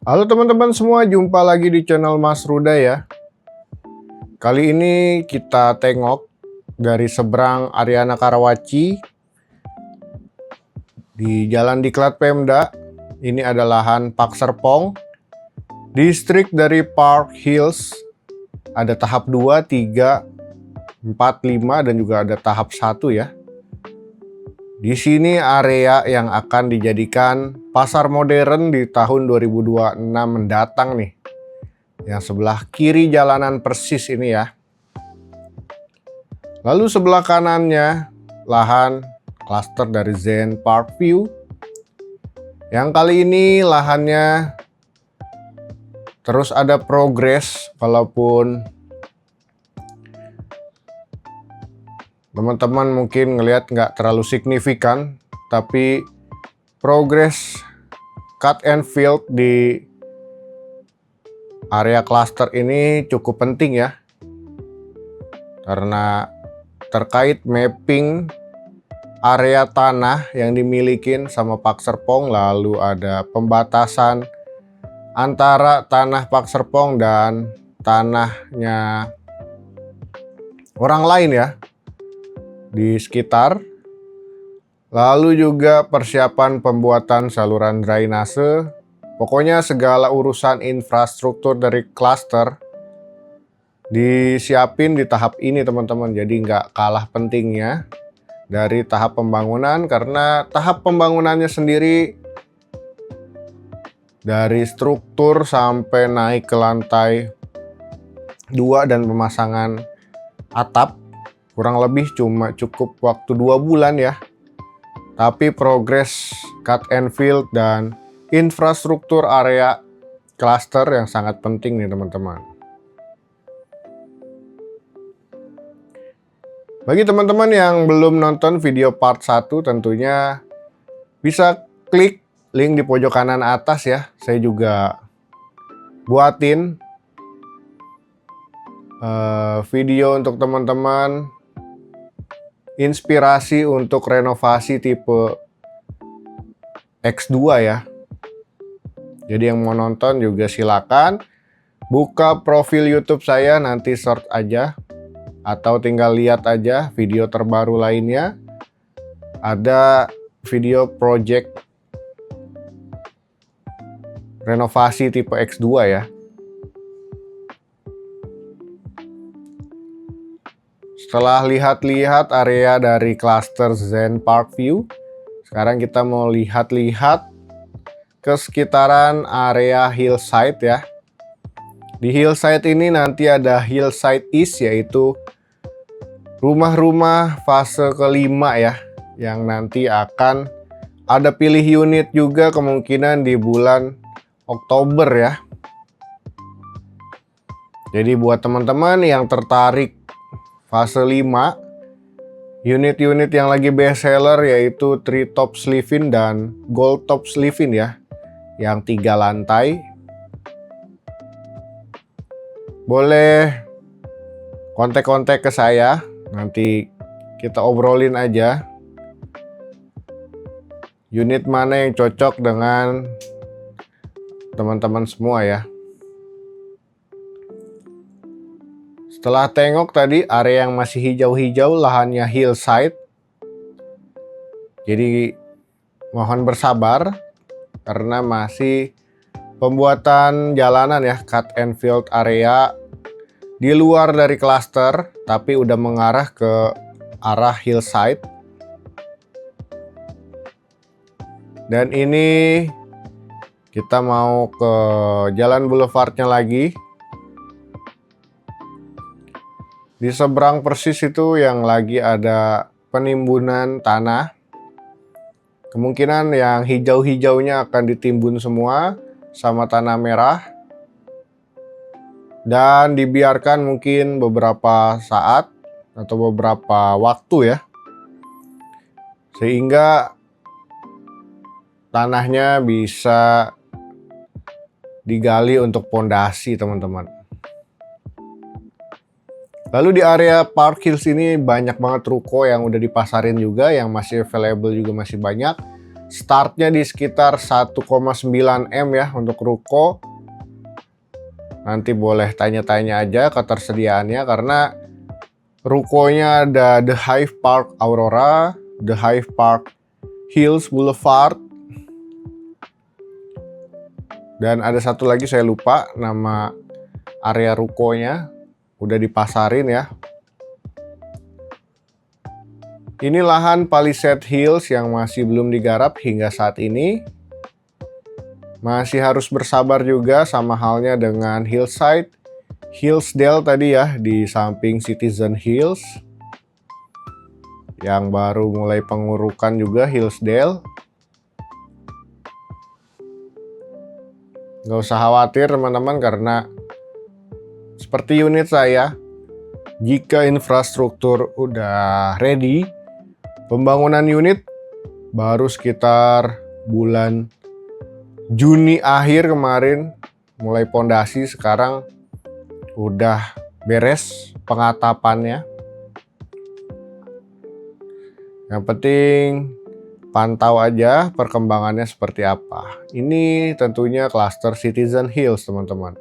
Halo teman-teman semua, jumpa lagi di channel Mas Ruda ya. Kali ini kita tengok dari seberang Ariana Karawaci di Jalan Diklat Pemda. Ini adalah lahan Pak Serpong, distrik dari Park Hills. Ada tahap 2, 3, 4, 5 dan juga ada tahap 1 ya. Di sini area yang akan dijadikan pasar modern di tahun 2026 mendatang nih. Yang sebelah kiri jalanan persis ini ya. Lalu sebelah kanannya lahan klaster dari Zen Park View. Yang kali ini lahannya terus ada progres, walaupun teman-teman mungkin ngelihat nggak terlalu signifikan, tapi progres cut and fill di area cluster ini cukup penting ya, karena terkait mapping area tanah yang dimiliki sama Pak Serpong, lalu ada pembatasan antara tanah Pak Serpong dan tanahnya orang lain ya di sekitar. Lalu juga persiapan pembuatan saluran drainase. Pokoknya segala urusan infrastruktur dari klaster disiapin di tahap ini teman-teman. Jadi nggak kalah pentingnya dari tahap pembangunan, karena tahap pembangunannya sendiri dari struktur sampai naik ke lantai 2 dan pemasangan atap kurang lebih cuma cukup waktu 2 bulan ya. Tapi progres cut and fill dan infrastruktur area cluster yang sangat penting nih teman-teman. Bagi teman-teman yang belum nonton video part 1, tentunya bisa klik link di pojok kanan atas ya. Saya juga buatin video untuk teman-teman, inspirasi untuk renovasi tipe X2 ya. Jadi yang mau nonton juga silakan buka profil YouTube saya, nanti search aja atau tinggal lihat aja video terbaru lainnya. Ada video project renovasi tipe X2 ya. Setelah lihat-lihat area dari cluster Zen Park View, sekarang kita mau lihat-lihat ke sekitaran area hillside ya. Di hillside ini nanti ada hillside east, yaitu rumah-rumah fase kelima ya, yang nanti akan ada pilih unit juga kemungkinan di bulan Oktober ya. Jadi buat teman-teman yang tertarik fase 5, unit-unit yang lagi best seller yaitu Tree Tops Living dan Gold Tops Living ya, yang 3 lantai. Boleh kontak-kontak ke saya, nanti kita obrolin aja unit mana yang cocok dengan teman-teman semua ya. Setelah tengok tadi area yang masih hijau-hijau, lahannya hillside. Jadi mohon bersabar karena masih pembuatan jalanan ya, cut and fill area di luar dari cluster, tapi udah mengarah ke arah hillside. Dan ini kita mau ke jalan boulevardnya lagi. Di seberang persis itu yang lagi ada penimbunan tanah. Kemungkinan yang hijau-hijaunya akan ditimbun semua sama tanah merah. Dan dibiarkan mungkin beberapa saat atau beberapa waktu ya. Sehingga tanahnya bisa digali untuk pondasi teman-teman. Lalu di area Park Hills ini banyak banget ruko yang udah dipasarin juga, yang masih available juga masih banyak. startnya di sekitar 1,9 M ya untuk ruko. Nanti boleh tanya-tanya aja ketersediaannya karena rukonya ada The Hive Park Aurora, The Hive Park Hills Boulevard, dan ada satu lagi saya lupa nama area rukonya, udah dipasarin ya. Ini lahan Palisade Hills yang masih belum digarap hingga saat ini. Masih harus bersabar juga sama halnya dengan Hillside, Hillsdale tadi ya di samping Citizen Hills. Yang baru mulai pengurukan juga Hillsdale. Nggak usah khawatir teman-teman karena seperti unit saya, jika infrastruktur udah ready, pembangunan unit baru sekitar bulan Juni akhir kemarin mulai pondasi, sekarang udah beres pengatapannya. Yang penting pantau aja perkembangannya seperti apa. Ini tentunya klaster Citizen Hills teman-teman.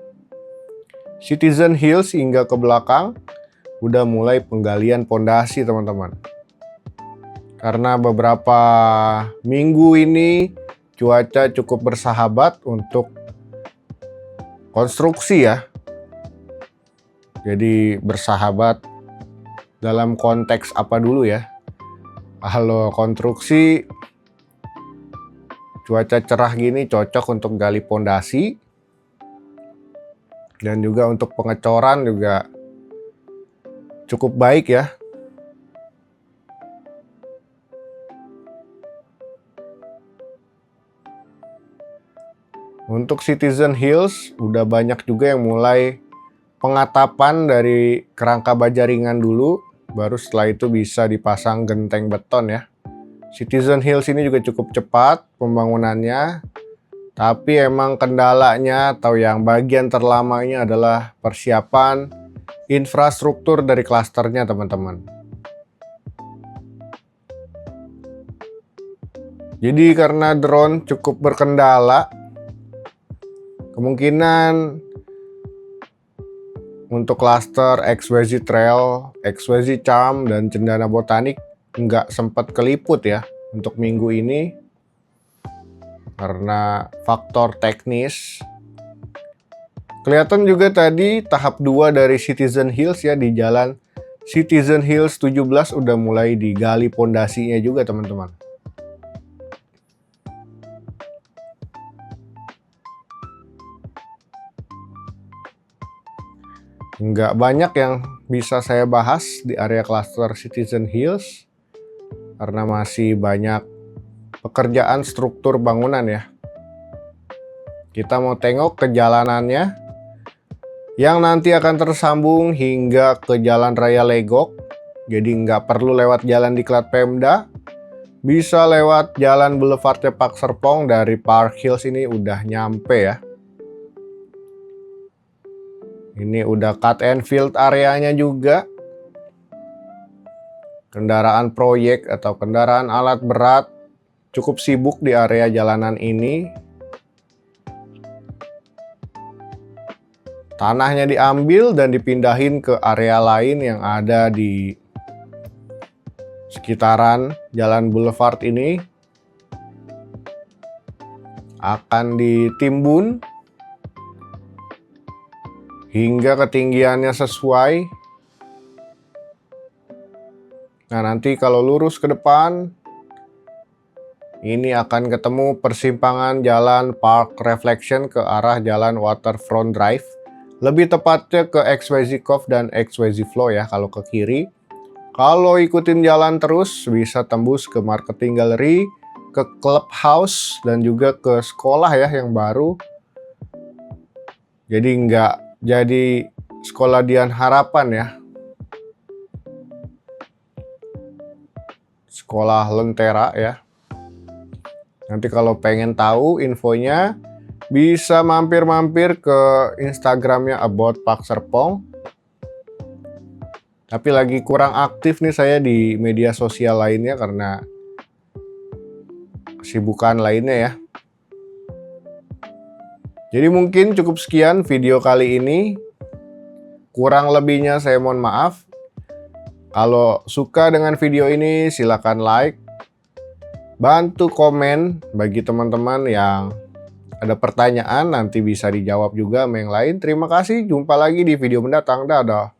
Citizen Hills hingga ke belakang udah mulai penggalian pondasi teman-teman. Karena beberapa minggu ini cuaca cukup bersahabat untuk konstruksi ya. Jadi bersahabat dalam konteks apa dulu ya? Kalau konstruksi cuaca cerah gini cocok untuk gali pondasi. Dan juga untuk pengecoran juga cukup baik ya. Untuk Citizen Hills udah banyak juga yang mulai pengatapan dari kerangka baja ringan dulu, baru setelah itu bisa dipasang genteng beton ya. Citizen Hills ini juga cukup cepat pembangunannya, tapi emang kendalanya atau yang bagian terlamanya adalah persiapan infrastruktur dari klasternya teman-teman. Jadi karena drone cukup berkendala, kemungkinan untuk klaster XYZ Trail, XYZ Charm, dan Cendana Botanik nggak sempat keliput ya untuk minggu ini karena faktor teknis. Kelihatan juga tadi tahap 2 dari Citizen Hills ya, di jalan Citizen Hills 17 udah mulai digali pondasinya juga teman-teman. Nggak banyak yang bisa saya bahas di area cluster Citizen Hills karena masih banyak pekerjaan struktur bangunan ya. Kita mau tengok ke jalanannya yang nanti akan tersambung hingga ke Jalan Raya Legok. Jadi nggak perlu lewat jalan diklat Pemda, bisa lewat jalan Boulevardnya Pak Serpong. Dari Park Hills ini udah nyampe ya. Ini udah cut and field areanya juga. Kendaraan proyek atau kendaraan alat berat cukup sibuk di area jalanan ini. Tanahnya diambil dan dipindahin ke area lain yang ada di sekitaran Jalan Boulevard ini. Akan ditimbun hingga ketinggiannya sesuai. Nah, nanti kalau lurus ke depan, ini akan ketemu persimpangan jalan Park Reflection ke arah jalan Waterfront Drive. Lebih tepatnya ke XYZ Cove dan XYZ Flow ya kalau ke kiri. Kalau ikutin jalan terus bisa tembus ke Marketing Gallery, ke Clubhouse, dan juga ke sekolah ya yang baru. Jadi nggak jadi Sekolah Dian Harapan ya. Sekolah Lentera ya. Nanti kalau pengen tahu infonya bisa mampir-mampir ke Instagramnya About Pak Serpong. Tapi lagi kurang aktif nih saya di media sosial lainnya karena kesibukan lainnya ya. Jadi mungkin cukup sekian video kali ini. Kurang lebihnya saya mohon maaf. Kalau suka dengan video ini silakan like. Bantu komen bagi teman-teman yang ada pertanyaan, nanti bisa dijawab juga sama yang lain. Terima kasih, jumpa lagi di video mendatang. Dadah.